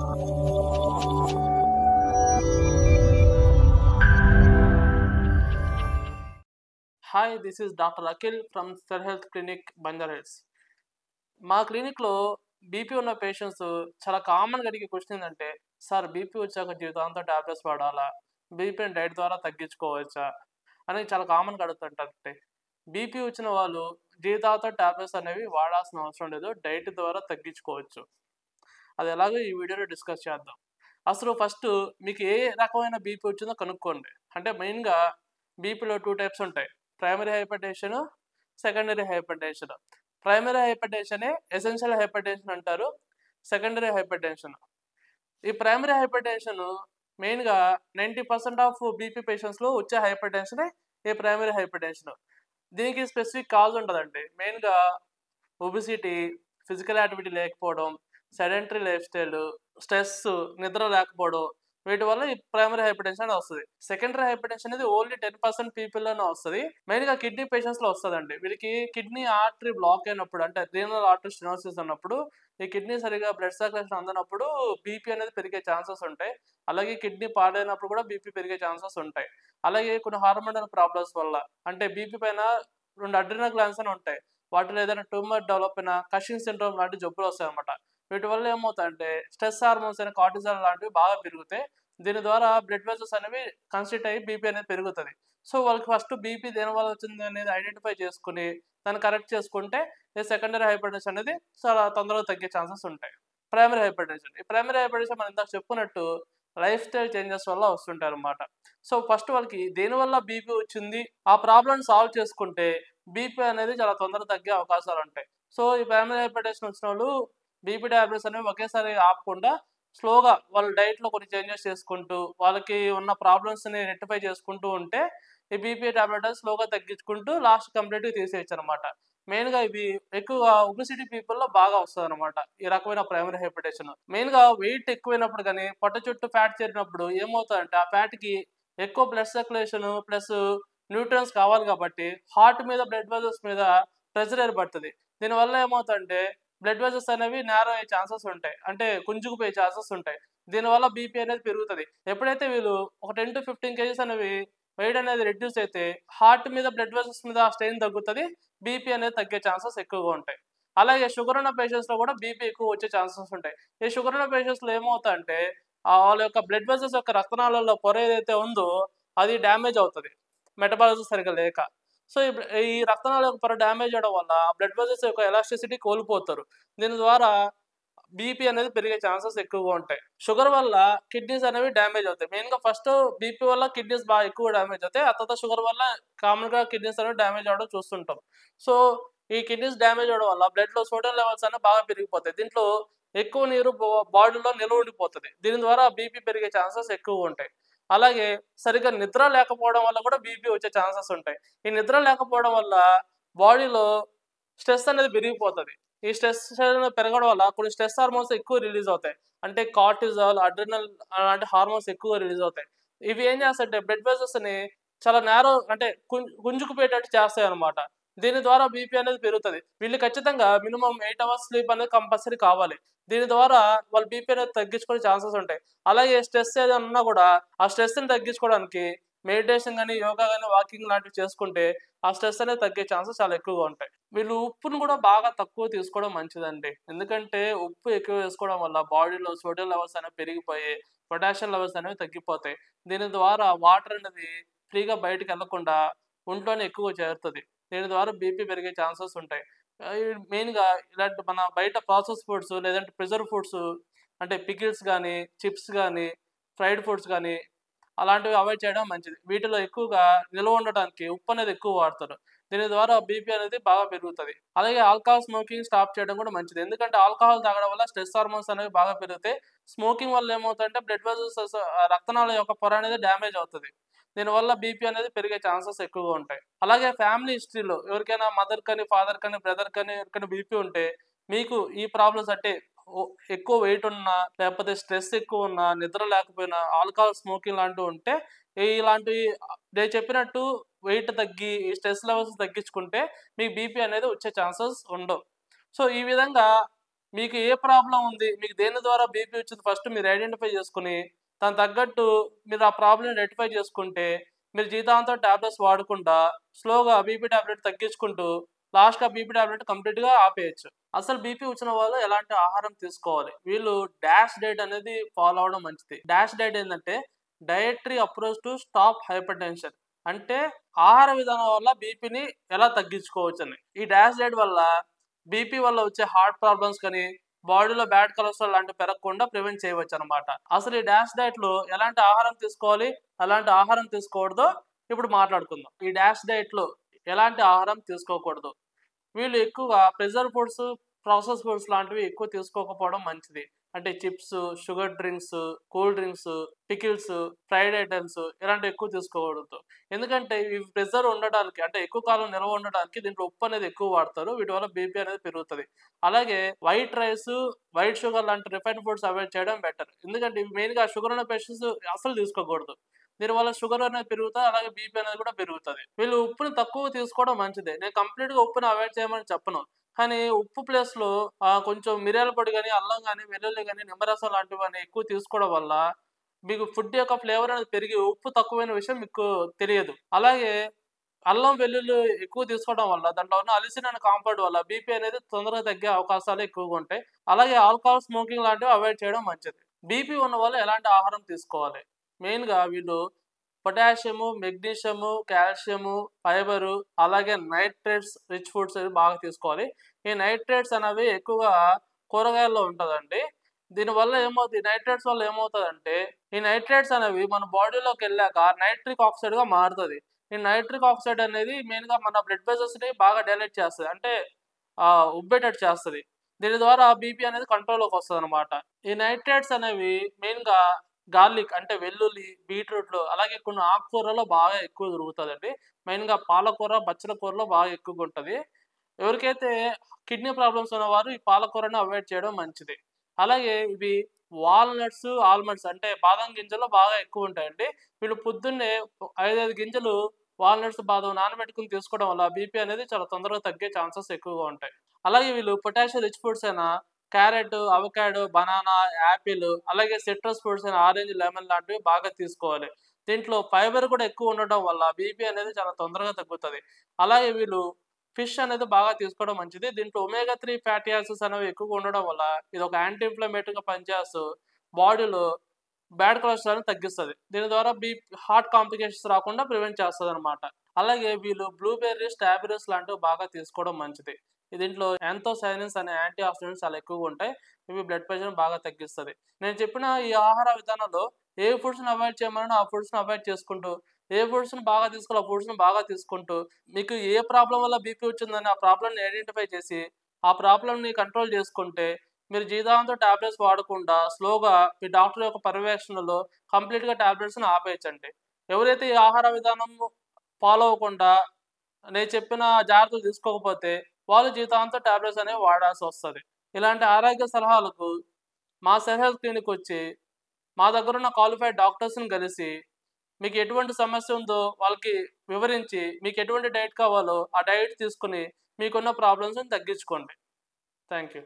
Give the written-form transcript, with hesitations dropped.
Hi, this is Dr. Akhil from Star Health Clinic, Banjarhills. మా క్లినిక్‌లో BP ఉన్న patients చాలా కామన్‌గా అడిగే క్వెషన్ ఏంటంటే, "సార్ బీపీ వచ్చాక జీవితాంతం టాబ్లెట్స్ వాడాలా? బీపీని డైట్ ద్వారా తగ్గించుకోవచ్చా?" అని చాలా కామన్‌గా అడుగుతుంటారండి. బీపీ వచ్చిన వాళ్ళు జీవితాంతం టాబ్లెట్స్ అనేవి వాడాల్సిన అవసరం లేదు. డైట్ ద్వారా తగ్గించుకోవచ్చు. అది ఎలాగో ఈ వీడియోలో డిస్కస్ చేద్దాం. అసలు ఫస్టు మీకు ఏ రకమైన బీపీ వచ్చిందో కనుక్కోండి. అంటే మెయిన్‌గా బీపీలో 2 టైప్స్ ఉంటాయి. Primary hypertension, secondary hypertension. Primary హైపర్‌టెన్షనే ఎసెన్షియల్ హైపర్‌టెన్షన్ అంటారు. Secondary hypertension. ఈ ప్రైమరీ హైపర్‌టెన్షన్ మెయిన్‌గా 90% ఆఫ్ బీపీ పేషెంట్స్‌లో వచ్చే హైపర్‌టెన్షనే ఈ ప్రైమరీ హైపర్‌టెన్షన్. దీనికి స్పెసిఫిక్ కాజ్ ఉండదండి. మెయిన్‌గా ఒబెసిటీ, ఫిజికల్ యాక్టివిటీ లేకపోవడం, సెడెంటరీ లైఫ్ స్టైలు, స్ట్రెస్సు, నిద్ర లేకపోవడం వీటి వల్ల ఈ ప్రైమరీ హైపర్‌టెన్షన్ అనేది వస్తది. సెకండరీ హైపర్‌టెన్షన్ అనేది ఓన్లీ 10% పీపుల్‌లోనే వస్తది. మెయిన్‌గా కిడ్నీ పేషెంట్స్‌లో వస్తదండి. వీళ్ళకి కిడ్నీ ఆర్టరీ బ్లాక్ అయినప్పుడు అంటే రీనల్ ఆర్టరీ స్టెనోసిస్ అన్నప్పుడు ఈ కిడ్నీ సరిగ్గా బ్లడ్ సర్క్యులేషన్ అందనప్పుడు బీపీ అనేది పెరిగే ఛాన్సెస్ ఉంటాయి. అలాగే కిడ్నీ పాడైనప్పుడు కూడా బీపీ పెరిగే ఛాన్సెస్ ఉంటాయి. అలాగే కొన్ని హార్మోనల్ ప్రాబ్లమ్స్ వల్ల అంటే బీపీ పైన 2 అడ్రినల్ గ్లాండ్స్ అని ఉంటాయి. వాటిలో ఏదైనా ట్యూమర్ డెవలప్ అయిన కషింగ్ సిండ్రోమ్ లాంటి జబ్బులొస్తాయన్నమాట. వీటి వల్ల ఏమవుతాయంటే స్ట్రెస్ హార్మోన్స్ అయిన కార్టిజాల్ లాంటివి బాగా పెరుగుతాయి. దీని ద్వారా బ్లడ్ వెసెల్స్ అనేవి కన్‌స్ట్రిక్ట్ అయ్యి బీపీ అనేది పెరుగుతది. సో, వాళ్ళకి ఫస్ట్ బీపీ దేనివల్ల వచ్చింది అనేది ఐడెంటిఫై చేసుకొని, దాన్ని కరెక్ట్ చేసుకుంటే ఈ సెకండరీ హైపర్‌టెన్షన్ అనేది చాలా తొందరగా తగ్గే ఛాన్సెస్ ఉంటాయి. Primary hypertension. ఈ ప్రైమరీ హైపర్‌టెన్షన్ మనం ఇందాక చెప్పుకున్నట్టు లైఫ్ స్టైల్ చేంజెస్ వల్ల వస్తుంటాయన్నమాట. సో, ఫస్ట్ వాళ్ళకి దేనివల్ల బీపీ వచ్చింది, ఆ ప్రాబ్లమ్‌ని సాల్వ్ చేసుకుంటే బీపీ అనేది చాలా తొందరగా తగ్గే అవకాశాలుంటాయి. సో, ఈ ప్రైమరీ హైపర్‌టెన్షన్ వచ్చినోళ్ళు బీపీ టాబ్లెట్స్ అనేవి ఒకేసారి ఆపకుండా స్లోగా వాళ్ళ డైట్‌లో కొన్ని చేంజెస్ చేసుకుంటూ, వాళ్ళకి ఉన్న ప్రాబ్లమ్స్‌ని రెక్టిఫై చేసుకుంటూ ఉంటే, ఈ బీపీ టాబ్లెట్ అనేది స్లోగా తగ్గించుకుంటూ లాస్ట్ కంప్లీట్‌గా తీసేయొచ్చనమాట. మెయిన్‌గా ఇవి ఎక్కువగా ఒబెసిటీ పీపుల్‌లో బాగా వస్తదనమాట. ఈ రకమైన ప్రైమరీ హైపర్‌టెన్షన్. మెయిన్‌గా వెయిట్ ఎక్కువైనప్పుడు గాని, పొట్ట చుట్టూ ఫ్యాట్ చేరినప్పుడు ఏమవుతదంటే, ఆ ఫ్యాట్‌కి ఎక్కువ బ్లడ్ సర్క్యులేషన్ ప్లస్ న్యూట్రియంట్స్ కావాలి కాబట్టి, హార్ట్ మీద, బ్లడ్ వెసెల్స్ మీద ప్రెషర్ ఏర్పడతది. దీనివల్ల ఏమవుతదంటే, బ్లడ్ వెసెల్స్ అనేవి నారో అయ్యే ఛాన్సెస్ ఉంటాయి. అంటే కుంచుకుపోయే ఛాన్సెస్ ఉంటాయి. దీనివల్ల బీపీ అనేది పెరుగుతది. ఎప్పుడైతే వీళ్ళు ఒక 10-15 కేజీస్ అనేవి వెయిట్ అనేది రెడ్యూస్ అయితే హార్ట్ మీద, బ్లడ్ వెసెల్స్ మీద స్ట్రెయిన్ తగ్గుతది. బీపీ అనేది తగ్గే ఛాన్సెస్ ఎక్కువగా ఉంటాయి. అలాగే షుగర్ ఉన్న పేషెంట్స్‌లో కూడా బీపీ ఎక్కువ వచ్చే ఛాన్సెస్ ఉంటాయి. ఈ షుగర్ ఉన్న పేషెంట్స్‌లో ఏమవుతాయంటే వాళ్ళ యొక్క బ్లడ్ వెసెల్స్ యొక్క రక్తనాళాల్లో పొర ఏదైతే ఉందో అది డ్యామేజ్ అవుతది. మెటబాలిజం సరిగ్గా లేక. సో, ఈ రక్తనాళ పొర డ్యామేజ్ అవ్వడం వల్ల బ్లడ్ వెసెల్స్ యొక్క ఎలాస్టిసిటీ కోల్పోతారు. దీని ద్వారా బీపీ అనేది పెరిగే ఛాన్సెస్ ఎక్కువగా ఉంటాయి. షుగర్ వల్ల కిడ్నీస్ అనేవి డ్యామేజ్ అవుతాయి. మెయిన్‌గా ఫస్ట్ బీపీ వల్ల కిడ్నీస్ బాగా ఎక్కువ డ్యామేజ్ అవుతాయి. ఆ తర్వాత షుగర్ వల్ల కామన్‌గా కిడ్నీస్ అనేవి డ్యామేజ్ అవ్వడం చూస్తుంటాం. సో, ఈ కిడ్నీస్ డ్యామేజ్ అవ్వడం వల్ల బ్లడ్‌లో సోడియం లెవెల్స్ అనేవి బాగా పెరిగిపోతాయి. దీంట్లో ఎక్కువ నీరు బాడీలో నిల్వ ఉండిపోతది. దీని ద్వారా బీపీ పెరిగే ఛాన్సెస్ ఎక్కువగా ఉంటాయి. అలాగే సరిగ్గా నిద్ర లేకపోవడం వల్ల కూడా బీపీ వచ్చే ఛాన్సెస్ ఉంటాయి. ఈ నిద్ర లేకపోవడం వల్ల బాడీలో స్ట్రెస్ అనేది పెరిగిపోతది. ఈ స్ట్రెస్ అనేది పెరగడం వల్ల కొన్ని స్ట్రెస్ హార్మోన్స్ ఎక్కువ రిలీజ్ అవుతాయి. అంటే కార్టిజాల్, అడ్రినల్ అలాంటి హార్మోన్స్ ఎక్కువ రిలీజ్ అవుతాయి. ఇవి ఏం చేస్తాయంటే బ్లడ్ వెసెల్స్‌ని చాలా నారో అంటే గుంజుకుపోయేటట్టు చేస్తాయన్నమాట. దీని ద్వారా బీపీ అనేది పెరుగుతది. వీళ్ళు ఖచ్చితంగా మినిమమ్ 8 అవర్స్ స్లీప్ అనేది కంపల్సరీ కావాలి. దీని ద్వారా వాళ్ళ బీపీ అనేది తగ్గించుకునే ఛాన్సెస్ ఉంటాయి. అలాగే స్ట్రెస్ ఏదైనా ఉన్నా కూడా ఆ స్ట్రెస్‌ని తగ్గించుకోవడానికి మెడిటేషన్ గాని, యోగా గాని, వాకింగ్ లాంటివి చేసుకుంటే ఆ స్ట్రెస్ అనేది తగ్గే ఛాన్సెస్ చాలా ఎక్కువగా ఉంటాయి. వీళ్ళు ఉప్పును కూడా బాగా తక్కువ తీసుకోవడం మంచిదండి. ఎందుకంటే ఉప్పు ఎక్కువ వేసుకోవడం వల్ల బాడీలో సోడియం లెవెల్స్ అనేవి పెరిగిపోయి, పొటాషియం లెవెల్స్ అనేవి తగ్గిపోతాయి. దీని ద్వారా వాటర్ అనేది ఫ్రీగా బయటికెళ్ళకుండా ఒంట్లోనే ఎక్కువ చేరుతది. దీని ద్వారా బీపీ పెరిగే ఛాన్సెస్ ఉంటాయి. మెయిన్‌గా ఇలాంటి మన బయట ప్రాసెస్ ఫుడ్స్ లేదంటే ప్రిజర్వ్ ఫుడ్స్ అంటే పికిల్స్ గానీ, చిప్స్ గానీ, ఫ్రైడ్ ఫుడ్స్ గానీ అలాంటివి అవాయిడ్ చేయడం మంచిది. వీటిలో ఎక్కువగా నిల్వ ఉండటానికి ఉప్పనేది ఎక్కువ వాడతారు. దీని ద్వారా బీపీ అనేది బాగా పెరుగుతది. అలాగే ఆల్కహాల్ స్మోకింగ్ స్టాప్ చేయడం కూడా మంచిది. ఎందుకంటే ఆల్కహాల్ తాగడం వల్ల స్ట్రెస్ హార్మోన్స్ అనేవి బాగా పెరుగుతాయి. స్మోకింగ్ వల్ల ఏమవుతాయంటే బ్లడ్ వెసెల్స్ రక్తనాళం యొక్క పొర అనేది డ్యామేజ్ అవుతది. దీనివల్ల బీపీ అనేది పెరిగే ఛాన్సెస్ ఎక్కువగా ఉంటాయి. అలాగే ఫ్యామిలీ హిస్టరీలో ఎవరికైనా మదర్ కానీ, ఫాదర్ కానీ, బ్రదర్ కానీ ఎవరికైనా బీపీ ఉంటే మీకు ఈ ప్రాబ్లమ్స్ అంటే ఓ ఎక్కువ వెయిట్ ఉన్నా, లేకపోతే స్ట్రెస్ ఎక్కువున్నా, నిద్ర లేకపోయినా, ఆల్కహాల్ స్మోకింగ్ లాంటివి ఉంటే ఇలాంటివి నేను చెప్పినట్టు వెయిట్ తగ్గి, ఈ స్ట్రెస్ లెవెల్స్ తగ్గించుకుంటే మీకు బీపీ అనేది వచ్చే ఛాన్సెస్ ఉండవు. సో, ఈ విధంగా మీకు ఏ ప్రాబ్లం ఉంది, మీకు దేని ద్వారా బీపీ వచ్చింది ఫస్ట్ మీరు ఐడెంటిఫై చేసుకొని దానికి తగ్గట్టు మీరు ఆ ప్రాబ్లమ్ రెక్టిఫై చేసుకుంటే మీరు జీవితాంతం టాబ్లెట్స్ వాడకుండా స్లోగా బీపీ టాబ్లెట్ తగ్గించుకుంటూ లాస్ట్‌కి ఆ బీపీ టాబ్లెట్ కంప్లీట్‌గా ఆపేయొచ్చు. అసలు బీపీ వచ్చిన వాళ్ళు ఎలాంటి ఆహారం తీసుకోవాలి? వీళ్ళు డాష్ డైట్ అనేది ఫాలో అవ్వడం మంచిది. డాష్ డైట్ ఏందంటే dietary approach to stop hypertension. అంటే ఆహార విధానం వల్ల బీపీని ఎలా తగ్గించుకోవచ్చని. ఈ డాష్ డైట్ వల్ల బీపీ వల్ల వచ్చే హార్ట్ ప్రాబ్లమ్స్ కానీ, బాడీలో బ్యాడ్ కొలెస్ట్రాల్ లాంటివి పెరగకుండా ప్రివెంట్ చేయవచ్చనమాట. అసలు ఈ డాష్ డైట్‌లో ఎలాంటి ఆహారం తీసుకోవాలి, ఎలాంటి ఆహారం తీసుకోకూడదో ఇప్పుడు మాట్లాడుకుందాం. ఈ డాష్ డైట్‌లో ఎలాంటి ఆహారం తీసుకోకూడదు. వీళ్ళు ఎక్కువగా ప్రిజర్వ్ ఫుడ్స్, ప్రాసెస్ ఫుడ్స్ లాంటివి ఎక్కువ తీసుకోకపోవడం మంచిది. అంటే chips, sugar drinks, cool drinks, pickles, fried items ఇలాంటివి ఎక్కువ తీసుకోకూడదు. ఎందుకంటే ఇవి ప్రిజర్వ్ ఉండడానికి అంటే ఎక్కువ కాలం నిల్వ ఉండడానికి దీంట్లో ఉప్పు అనేది ఎక్కువ వాడతారు. వీటి వల్ల బీపీ అనేది పెరుగుతది. అలాగే వైట్ రైస్, వైట్ షుగర్ లాంటి రిఫైన్డ్ ఫుడ్స్ అవాయిడ్ చేయడం బెటర్. ఎందుకంటే ఇవి మెయిన్‌గా షుగర్ ఉన్న పేషెంట్స్ అస్సలు తీసుకోకూడదు. దీనివల్ల షుగర్ అనేది పెరుగుతది. అలాగే బీపీ అనేది కూడా పెరుగుతది. వీళ్ళు ఉప్పుని తక్కువ తీసుకోవడం మంచిదే. నేను కంప్లీట్‌గా ఉప్పుని అవాయిడ్ చేయమని చెప్పను. కానీ ఉప్పు ప్లేస్‌లో కొంచెం మిరియాల పొడి గాని, అల్లం గాని, వెల్లుల్లి గాని, నిమ్మరసం లాంటివన్నీ ఎక్కువ తీసుకోవడం వల్ల మీకు ఫుడ్ యొక్క ఫ్లేవర్ అనేది పెరిగి ఉప్పు తక్కువైన విషయం మీకు తెలియదు. అలాగే అల్లం, వెల్లుల్లి ఎక్కువ తీసుకోవడం వల్ల దాంట్లో ఉన్న అలిసిన్ అనే కాంపౌండ్ వల్ల బీపీ అనేది తొందరగా తగ్గే అవకాశాలు ఎక్కువగా ఉంటాయి. అలాగే ఆల్కహాల్, స్మోకింగ్ లాంటివి అవాయిడ్ చేయడం మంచిది. బీపీ ఉన్నవాళ్ళు ఎలాంటి ఆహారం తీసుకోవాలి? మెయిన్‌గా వీళ్ళు పొటాషియము, మెగ్నీషియము, కాల్షియము, ఫైబరు అలాగే నైట్రేట్స్ రిచ్ ఫుడ్స్ ఇవి బాగా తీసుకోవాలి. ఈ నైట్రేట్స్ అనేవి ఎక్కువగా కూరగాయల్లో ఉంటదండి. దీనివల్ల ఏమవుద్ది నైట్రేట్స్ వల్ల ఏమవుతదంటే, ఈ నైట్రేట్స్ అనేవి మన బాడీలోకెళ్ళాక నైట్రిక్ ఆక్సైడ్‌గా మారుతది. ఈ నైట్రిక్ ఆక్సైడ్ అనేది మెయిన్‌గా మన బ్లడ్ వెసెల్స్‌ని బాగా డైలేట్ చేస్తది. అంటే ఉబ్బేటట్టు చేస్తది. దీని ద్వారా బీపీ అనేది కంట్రోల్‌లోకొస్తదనమాట. ఈ నైట్రేట్స్ అనేవి మెయిన్‌గా గార్లిక్ అంటే వెల్లుల్లి, బీట్రూట్‌లో అలాగే కొన్ని ఆకుకూరల్లో బాగా ఎక్కువ దొరుకుతదండి. మెయిన్‌గా పాలకూర, బచ్చల కూరలో బాగా ఎక్కువగుంటది. ఎవరికైతే కిడ్నీ ప్రాబ్లమ్స్ ఉన్నవారు ఈ పాలకూరని అవాయిడ్ చేయడం మంచిది. అలాగే ఇవి వాల్‌నట్స్, ఆల్మండ్స్ అంటే బాదం గింజల్లో బాగా ఎక్కువుంటాయండి. వీళ్ళు పొద్దున్నే 5, 5 గింజలు వాల్‌నట్స్, బాదం నానబెట్టుకొని తీసుకోవడం వల్ల బీపీ అనేది చాలా తొందరగా తగ్గే ఛాన్సెస్ ఎక్కువగా ఉంటాయి. అలాగే వీళ్ళు పొటాషియం రిచ్ ఫుడ్స్ అయిన క్యారెట్, అవకాడో, బనానా, యాపిల్ అలాగే సిట్రస్ ఫ్రూట్స్ అయిన ఆరెంజ్, లెమన్ లాంటివి బాగా తీసుకోవాలి. దీంట్లో ఫైబర్ కూడా ఎక్కువ ఉండడం వల్ల బీపీ అనేది చాలా తొందరగా తగ్గుతది. అలాగే వీళ్ళు ఫిష్ అనేది బాగా తీసుకోవడం మంచిది. దీంట్లో ఒమేగా 3 ఫ్యాటీ యాసిడ్స్ అనేవి ఎక్కువగా ఉండడం వల్ల ఇదొక యాంటీ ఇన్‌ఫ్లమేటరీగా పనిచేస్తూ బాడీలో బ్యాడ్ కొలెస్ట్రాల్‌ని తగ్గిస్తది. దీని ద్వారా హార్ట్ కాంప్లికేషన్స్ రాకుండా ప్రివెంట్ చేస్తదనమాట. అలాగే వీళ్ళు బ్లూబెర్రీస్, స్ట్రాబెర్రీస్ లాంటివి బాగా తీసుకోవడం మంచిది. దీంట్లో యాంథోసైనిన్స్ అనే యాంటీ ఆక్సిడెంట్స్ చాలా ఎక్కువగా ఉంటాయి. ఇవి బ్లడ్ ప్రెషర్‌ని బాగా తగ్గిస్తది. నేను చెప్పిన ఈ ఆహార విధానంలో ఏ ఫుడ్స్‌ని అవాయిడ్ చేయమన్నానో ఆ ఫుడ్స్‌ని అవాయిడ్ చేసుకుంటూ, ఏ ఫుడ్స్‌ని బాగా తీసుకోవాలో ఆ ఫుడ్స్‌ని బాగా తీసుకుంటూ, మీకు ఏ ప్రాబ్లమ్ వల్ల బీపీ వచ్చిందని ఆ ప్రాబ్లమ్‌ని ఐడెంటిఫై చేసి, ఆ ప్రాబ్లమ్‌ని కంట్రోల్ చేసుకుంటే మీరు జీవితాంతం టాబ్లెట్స్ వాడకుండా స్లోగా మీ డాక్టర్ యొక్క పర్యవేక్షణలో కంప్లీట్‌గా టాబ్లెట్స్‌ని ఆపేయొచ్చండి. ఎవరైతే ఈ ఆహార విధానం ఫాలో అవ్వకుండా నేను చెప్పిన జాగ్రత్తలు తీసుకోకపోతే వాళ్ళు జీవితాంతం టాబ్లెట్స్ అనేవి వాడాల్సొస్తది. ఇలాంటి ఆరోగ్య సలహాలకు మా సెల్ హెల్త్ క్లినిక్‌కొచ్చి మా దగ్గరున్న క్వాలిఫైడ్ డాక్టర్స్‌ని కలిసి మీకు ఎటువంటి సమస్య ఉందో వాళ్ళకి వివరించి మీకు ఎటువంటి డైట్ కావాలో ఆ డైట్ తీసుకొని మీకున్న ప్రాబ్లమ్స్‌ని తగ్గించుకోండి. Thank you.